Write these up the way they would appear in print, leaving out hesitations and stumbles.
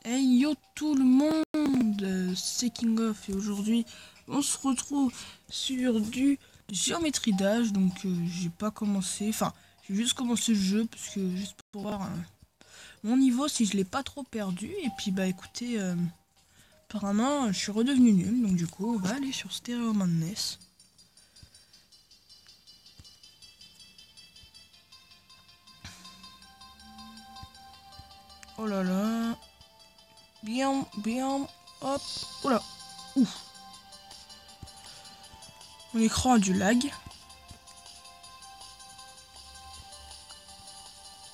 Hey yo tout le monde, c'est King of et aujourd'hui on se retrouve sur du géométrie d'âge. Donc j'ai pas commencé, enfin j'ai juste commencé le jeu parce que juste pour voir mon niveau si je l'ai pas trop perdu. Et puis bah écoutez, apparemment je suis redevenu nul, donc du coup on va aller sur Stereo Madness. Oh là là. Bien, bien, hop, oula, ouf. Mon écran a du lag.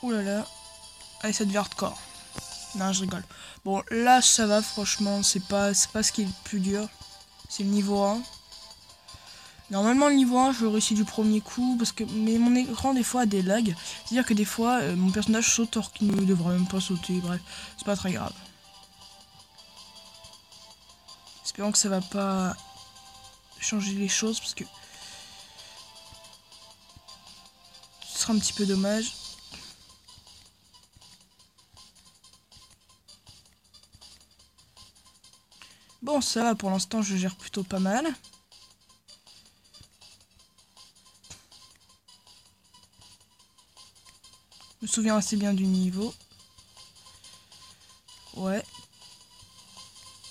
Oh là là. Allez, ça devient hardcore. Non, je rigole. Bon, là, ça va, franchement, c'est pas ce qui est le plus dur. C'est le niveau 1. Normalement, le niveau 1, je le réussis du premier coup, parce que mais mon écran, des fois, a des lags. C'est-à-dire que des fois, mon personnage saute alors qu'il ne devrait même pas sauter. Bref, c'est pas très grave. Espérons que ça va pas changer les choses, parce que ce sera un petit peu dommage. Bon, ça va, pour l'instant, je gère plutôt pas mal. Je me souviens assez bien du niveau. Ouais.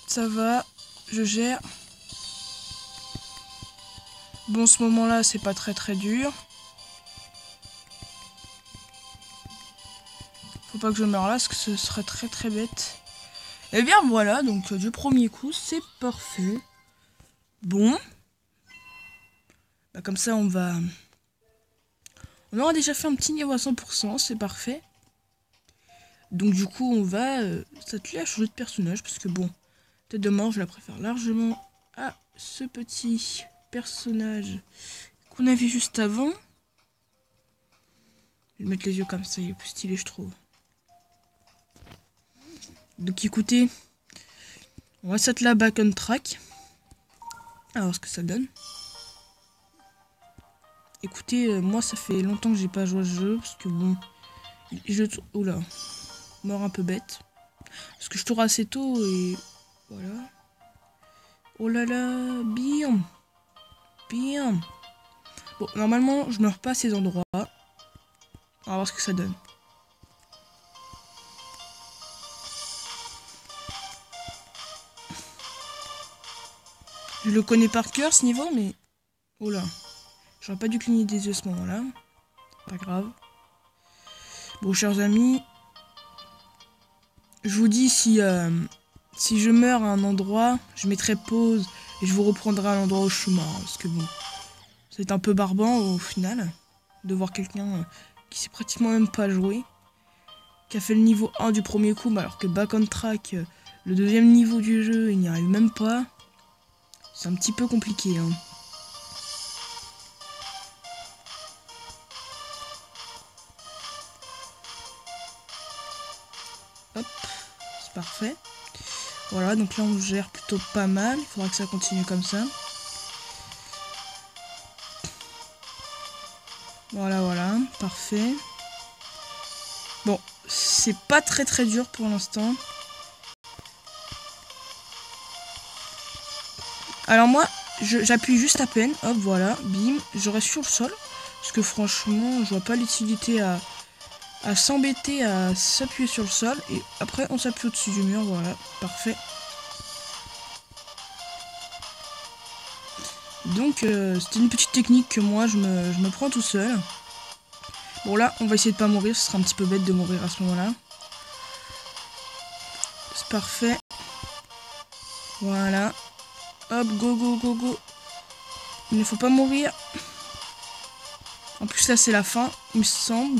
Ça va, je gère. Bon, ce moment-là, c'est pas très dur. Faut pas que je meure là, parce que ce serait très bête. Et bien voilà, donc du premier coup, c'est parfait. Bon. Bah, comme ça, on aura déjà fait un petit niveau à 100%, c'est parfait. Donc du coup, on va s'atteler à changer de personnage, parce que bon, tête de mort, je la préfère largement à ce petit personnage qu'on a vu juste avant. Je vais mettre les yeux comme ça, il est plus stylé, je trouve. Donc écoutez, on va s'atteler à Back on Track. Alors ce que ça donne. Écoutez, moi ça fait longtemps que j'ai pas joué à ce jeu, parce que bon, oula, mort un peu bête. Parce que je tourne assez tôt et voilà. Oh là là, bien. Bien. Bon, normalement, je meurs pas à ces endroits. On va voir ce que ça donne. Je le connais par cœur ce niveau, mais... Oh là. J'aurais pas dû cligner des yeux à ce moment-là. Pas grave. Bon, chers amis. Je vous dis si je meurs à un endroit, je mettrai pause et je vous reprendrai à l'endroit où je suis mort. Parce que bon, c'est un peu barbant au final de voir quelqu'un qui sait pratiquement même pas jouer, qui a fait le niveau 1 du premier coup, alors que Back on Track, le deuxième niveau du jeu, il n'y arrive même pas. C'est un petit peu compliqué, hein. Hop, c'est parfait. Voilà, donc là on gère plutôt pas mal. Il faudra que ça continue comme ça. Voilà, parfait. Bon, c'est pas très dur pour l'instant. Alors moi, j'appuie juste à peine. Hop, voilà, bim. Je reste sur le sol. Parce que franchement, je vois pas l'utilité à s'embêter à s'appuyer sur le sol. Et après, on s'appuie au-dessus du mur. Voilà, parfait. Donc, c'était une petite technique que moi, je me prends tout seul. Bon, là, on va essayer de pas mourir. Ce sera un petit peu bête de mourir à ce moment-là. C'est parfait. Voilà. Hop, go. Il ne faut pas mourir. En plus, là, c'est la fin, il me semble.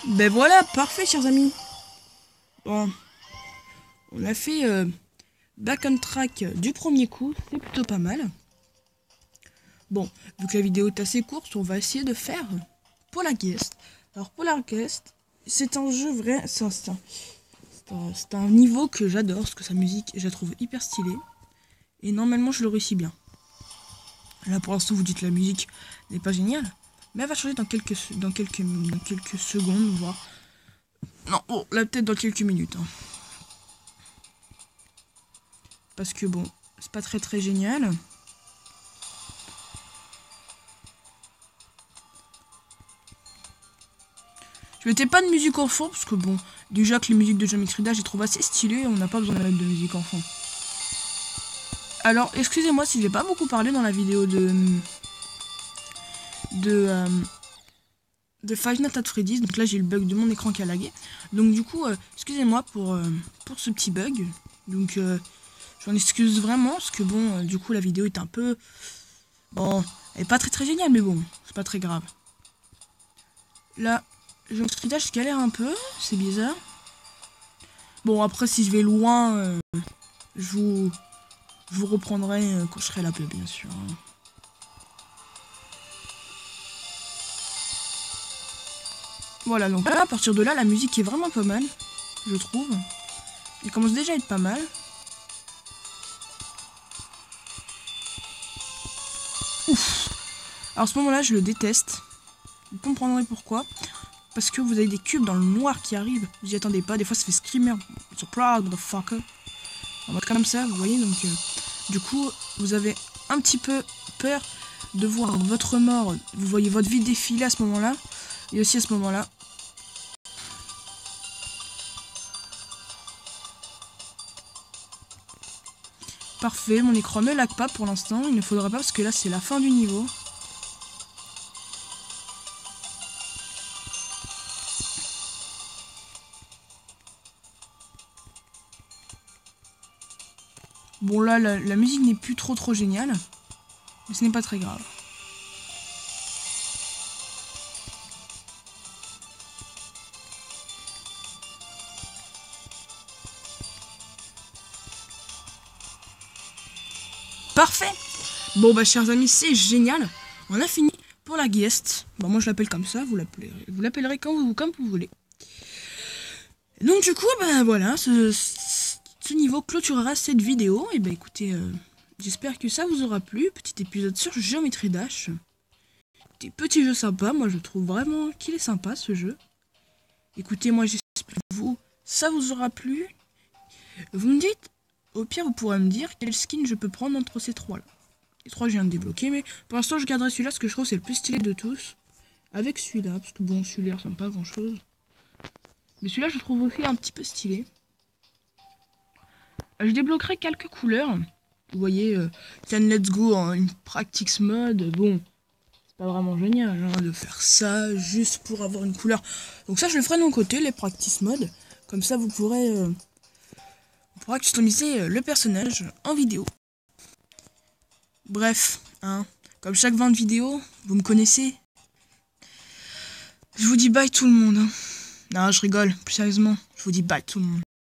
Ben voilà, parfait, chers amis. Bon. On a fait Back on Track du premier coup. C'est plutôt pas mal. Bon, vu que la vidéo est assez courte, on va essayer de faire Poltergeist. Alors, Poltergeist, c'est un jeu vrai. C'est un niveau que j'adore, parce que sa musique, je la trouve hyper stylée. Et normalement, je le réussis bien. Là, pour l'instant, vous dites que la musique n'est pas géniale. Mais elle va changer dans quelques secondes, voire Non, oh, là peut-être dans quelques minutes. Hein. Parce que bon, c'est pas très génial. Je mettais pas de musique en fond parce que bon, déjà que les musiques de Geometry Dash, je les trouve assez stylées, on n'a pas besoin de mettre de musique en fond. Alors, excusez-moi si j'ai pas beaucoup parlé dans la vidéo de Five Nights at Freddy's. Donc là, j'ai le bug de mon écran qui a lagué. Donc du coup, excusez-moi pour ce petit bug. Donc, j'en excuse vraiment parce que bon, du coup, la vidéo est un peu... Bon, elle est pas très géniale, mais bon, c'est pas très grave. Là, Geometry Dash, je galère un peu, c'est bizarre. Bon, après, si je vais loin, je vous reprendrai quand je serai là, bien sûr. Voilà, donc là, à partir de là, la musique est vraiment pas mal, je trouve. Elle commence déjà à être pas mal. Ouf. Alors, à ce moment-là, je le déteste. Vous comprendrez pourquoi. Parce que vous avez des cubes dans le noir qui arrivent. Vous y attendez pas. Des fois, ça fait screamer. Surprise, motherfucker. En mode comme ça, vous voyez. Donc, du coup, vous avez un petit peu peur de voir votre mort. Vous voyez votre vie défiler à ce moment-là. Et aussi à ce moment-là. Parfait, mon écran ne lag pas pour l'instant. Il ne faudra pas parce que là, c'est la fin du niveau. Bon là, la musique n'est plus trop géniale. Mais ce n'est pas très grave. Parfait. Bon bah chers amis, c'est génial. On a fini pour la guest. Bon moi je l'appelle comme ça, vous l'appellerez comme vous voulez. Donc du coup, bah voilà, ce niveau clôturera cette vidéo. Et bah écoutez, j'espère que ça vous aura plu. Petit épisode sur Geometry Dash. Des petits jeux sympas, moi je trouve vraiment qu'il est sympa ce jeu. Écoutez, moi j'espère que vous, ça vous aura plu. Vous me dites, au pire vous pourrez me dire quel skin je peux prendre entre ces trois là. Les trois je viens de débloquer, mais pour l'instant je garderai celui-là parce que je trouve que c'est le plus stylé de tous. Avec celui-là, parce que bon, celui-là ressemble pas à grand chose. Mais celui-là je trouve aussi un petit peu stylé. Je débloquerai quelques couleurs. Vous voyez, Can Let's Go en une practice mode. Bon, c'est pas vraiment génial hein, de faire ça juste pour avoir une couleur. Donc ça je le ferai de mon côté, les practice mode. Comme ça vous pourrez customiser le personnage en vidéo. Bref, hein, comme chaque 20 vidéos, vous me connaissez. Je vous dis bye tout le monde. Hein. Non, je rigole, plus sérieusement, je vous dis bye tout le monde.